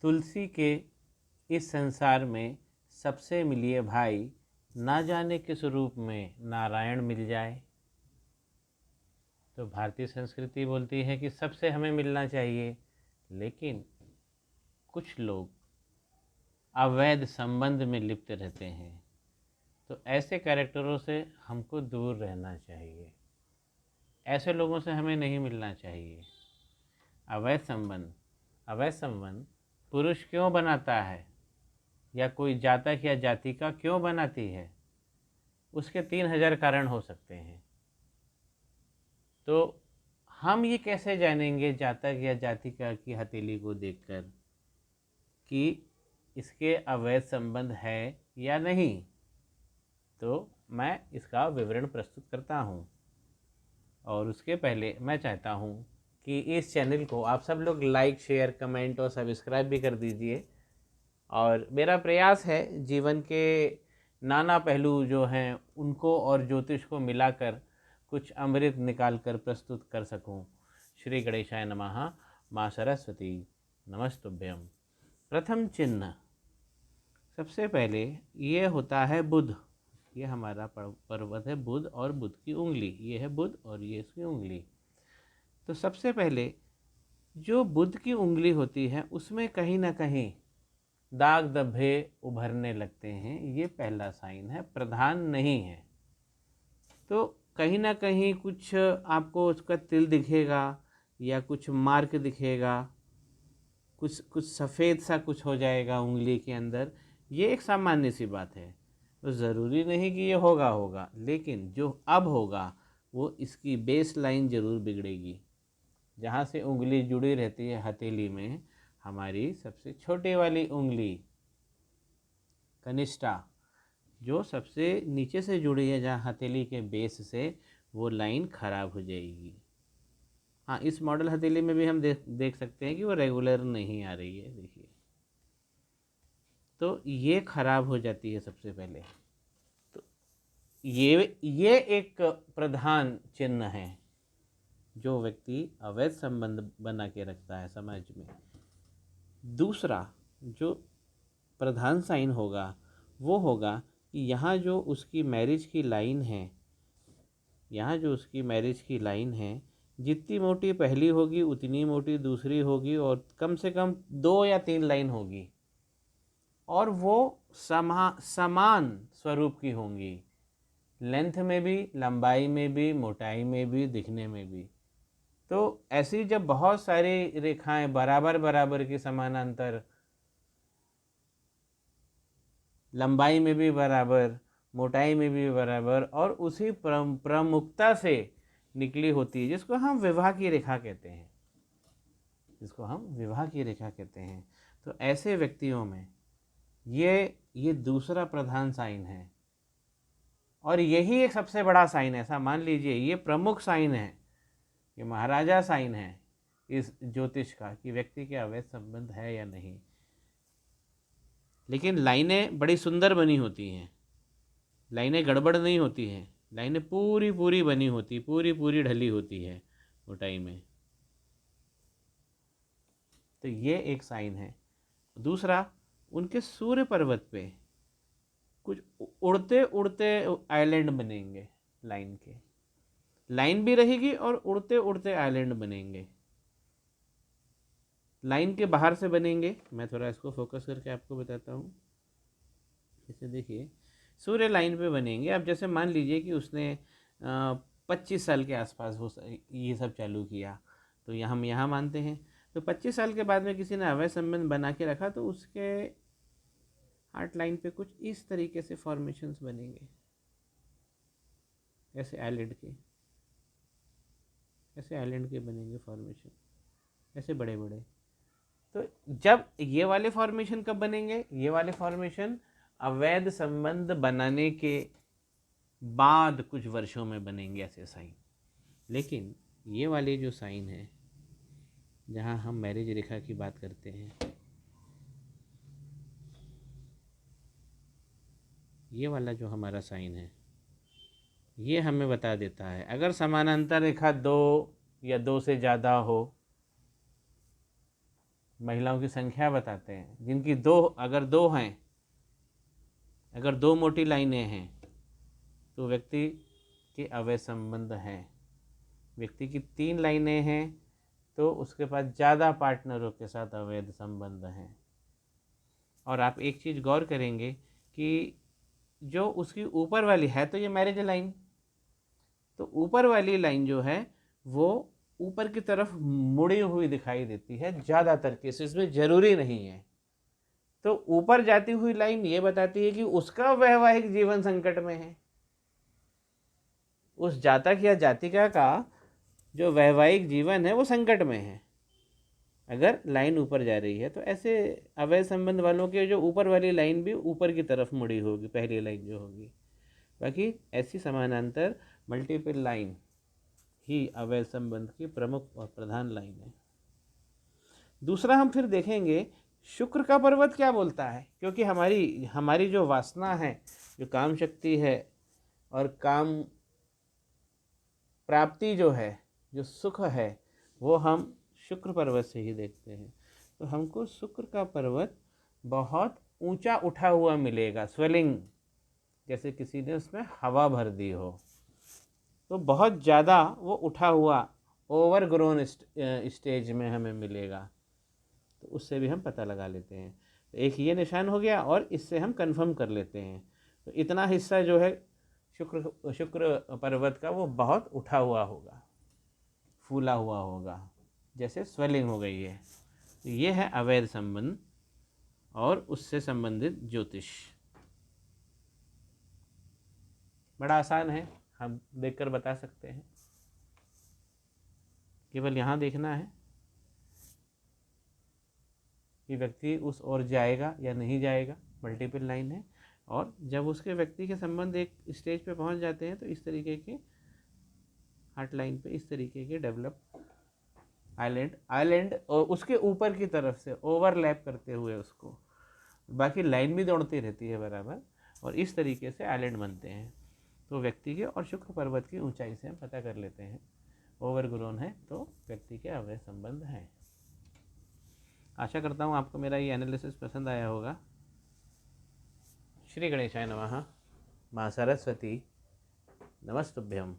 तुलसी के इस संसार में सबसे मिलिए भाई, ना जाने किस रूप में नारायण मिल जाए। तो भारतीय संस्कृति बोलती है कि सबसे हमें मिलना चाहिए, लेकिन कुछ लोग अवैध संबंध में लिप्त रहते हैं। तो ऐसे कैरेक्टरों से हमको दूर रहना चाहिए, ऐसे लोगों से हमें नहीं मिलना चाहिए। अवैध संबंध पुरुष क्यों बनाता है, या कोई जातक या जातिका क्यों बनाती है, उसके 3000 कारण हो सकते हैं। तो हम ये कैसे जानेंगे जातक या जातिका की हथेली को देखकर कि इसके अवैध संबंध है या नहीं? तो मैं इसका विवरण प्रस्तुत करता हूँ, और उसके पहले मैं चाहता हूँ कि इस चैनल को आप सब लोग लाइक, शेयर, कमेंट और सब्सक्राइब भी कर दीजिए। और मेरा प्रयास है जीवन के नाना पहलू जो हैं उनको और ज्योतिष को मिलाकर कुछ अमृत निकाल कर प्रस्तुत कर सकूं। श्री गणेशाय नमः। माँ सरस्वती नमस्तुभ्यम। प्रथम चिन्ह, सबसे पहले ये होता है बुध। ये हमारा पर्वत है बुध, और बुध की उंगली, ये है बुध और ये इसकी उंगली। तो सबसे पहले जो बुध की उंगली होती है उसमें कहीं ना कहीं दाग धब्बे उभरने लगते हैं। ये पहला साइन है, प्रधान नहीं है। तो कहीं ना कहीं कुछ आपको उसका तिल दिखेगा, या कुछ मार्क दिखेगा, कुछ कुछ सफ़ेद सा कुछ हो जाएगा उंगली के अंदर। ये एक सामान्य सी बात है। तो ज़रूरी नहीं कि ये होगा, लेकिन जो अब होगा वो इसकी बेस लाइन ज़रूर बिगड़ेगी। जहाँ से उंगली जुड़ी रहती है हथेली में, हमारी सबसे छोटी वाली उंगली कनिष्ठा, जो सबसे नीचे से जुड़ी है जहाँ हथेली के बेस से, वो लाइन खराब हो जाएगी। हाँ, इस मॉडल हथेली में भी हम देख सकते हैं कि वो रेगुलर नहीं आ रही है, देखिए। तो ये खराब हो जाती है सबसे पहले। तो ये एक प्रधान चिन्ह है जो व्यक्ति अवैध संबंध बना के रखता है समाज में। दूसरा जो प्रधान साइन होगा वो होगा कि यहाँ जो उसकी मैरिज की लाइन है, जितनी मोटी पहली होगी उतनी मोटी दूसरी होगी, और कम से कम 2 या 3 लाइन होगी, और वो समान स्वरूप की होंगी, लेंथ में भी, लंबाई में भी, मोटाई में भी, दिखने में भी। तो ऐसी जब बहुत सारी रेखाएं बराबर बराबर की समानांतर, लंबाई में भी बराबर, मोटाई में भी बराबर, और उसी प्रमुखता से निकली होती है, जिसको हम विवाह की रेखा कहते हैं, तो ऐसे व्यक्तियों में ये दूसरा प्रधान साइन है, और यही एक सबसे बड़ा साइन है। ऐसा मान लीजिए ये प्रमुख साइन है, ये महाराजा साइन है इस ज्योतिष का, कि व्यक्ति के अवैध संबंध है या नहीं। लेकिन लाइनें बड़ी सुंदर बनी होती हैं, लाइनें गड़बड़ नहीं होती हैं, लाइनें पूरी पूरी बनी होती, पूरी पूरी ढली होती है मोटाई में। तो ये एक साइन है। दूसरा, उनके सूर्य पर्वत पे कुछ उड़ते उड़ते आइलैंड बनेंगे, लाइन के, लाइन भी रहेगी और उड़ते उड़ते आइलैंड बनेंगे। लाइन के बाहर से बनेंगे, मैं थोड़ा इसको फोकस करके आपको बताता हूँ। जैसे देखिए, सूर्य लाइन पे बनेंगे। अब जैसे मान लीजिए कि उसने 25 साल के आसपास वो ये सब चालू किया, तो हम यहाँ मानते हैं। तो 25 साल के बाद में किसी ने अवैध संबंध बना के रखा, तो उसके हार्ट लाइन पे कुछ इस तरीके से फॉर्मेशंस बनेंगे, ऐसे आइलैंड के बनेंगे फॉर्मेशन, ऐसे बड़े बड़े। तो जब ये वाले फॉर्मेशन कब बनेंगे? ये वाले फॉर्मेशन अवैध संबंध बनाने के बाद कुछ वर्षों में बनेंगे ऐसे साइन। लेकिन ये वाले जो साइन है, जहाँ हम मैरिज रेखा की बात करते हैं, ये वाला जो हमारा साइन है, ये हमें बता देता है अगर समानांतर रेखा 2 या 2 से ज़्यादा हो, महिलाओं की संख्या बताते हैं, जिनकी दो, अगर दो हैं, अगर दो मोटी लाइनें हैं तो व्यक्ति के अवैध संबंध हैं। व्यक्ति की तीन लाइनें हैं तो उसके पास ज़्यादा पार्टनरों के साथ अवैध संबंध हैं। और आप एक चीज़ गौर करेंगे कि जो उसकी ऊपर वाली है, तो ये मैरिज लाइन, तो ऊपर वाली लाइन जो है वो ऊपर की तरफ मुड़ी हुई दिखाई देती है ज़्यादातर केसेस में, ज़रूरी नहीं है। तो ऊपर जाती हुई लाइन ये बताती है कि उसका वैवाहिक जीवन संकट में है, उस जातक या जातिका का जो वैवाहिक जीवन है वो संकट में है। अगर लाइन ऊपर जा रही है तो ऐसे अवैध संबंध वालों के जो ऊपर वाली लाइन भी ऊपर की तरफ मुड़ी होगी, पहली लाइन जो होगी। बाकी ऐसी समानांतर मल्टीपल लाइन ही अवैध संबंध की प्रमुख और प्रधान लाइन है। दूसरा हम फिर देखेंगे शुक्र का पर्वत क्या बोलता है, क्योंकि हमारी जो वासना है, जो काम शक्ति है और काम प्राप्ति जो है, जो सुख है, वो हम शुक्र पर्वत से ही देखते हैं। तो हमको शुक्र का पर्वत बहुत ऊंचा उठा हुआ मिलेगा, स्वेलिंग, जैसे किसी ने उसमें हवा भर दी हो, तो बहुत ज़्यादा वो उठा हुआ ओवर ग्रोन स्टेज में हमें मिलेगा। तो उससे भी हम पता लगा लेते हैं। तो एक ये निशान हो गया और इससे हम कंफर्म कर लेते हैं। तो इतना हिस्सा जो है शुक्र पर्वत का वो बहुत उठा हुआ होगा, फूला हुआ होगा, जैसे स्वेलिंग हो गई है। तो ये है अवैध संबंध और उससे संबंधित ज्योतिष। बड़ा आसान है, हम देखकर बता सकते हैं। केवल यहाँ देखना है कि व्यक्ति उस ओर जाएगा या नहीं जाएगा, मल्टीपल लाइन है। और जब उसके व्यक्ति के संबंध एक स्टेज पे पहुंच जाते हैं तो इस तरीके के हार्ट लाइन पे इस तरीके के डेवलप आइलैंड और उसके ऊपर की तरफ से ओवरलैप करते हुए उसको, बाकी लाइन भी दौड़ती रहती है बराबर, और इस तरीके से आइलैंड बनते हैं। तो व्यक्ति के और शुक्र पर्वत की ऊंचाई से हम पता कर लेते हैं, ओवर ग्रोन है तो व्यक्ति के अवैध संबंध हैं। आशा करता हूँ आपको मेरा ये एनालिसिस पसंद आया होगा। श्री गणेशाय नमः। माँ सरस्वती नमस्तुभ्यम।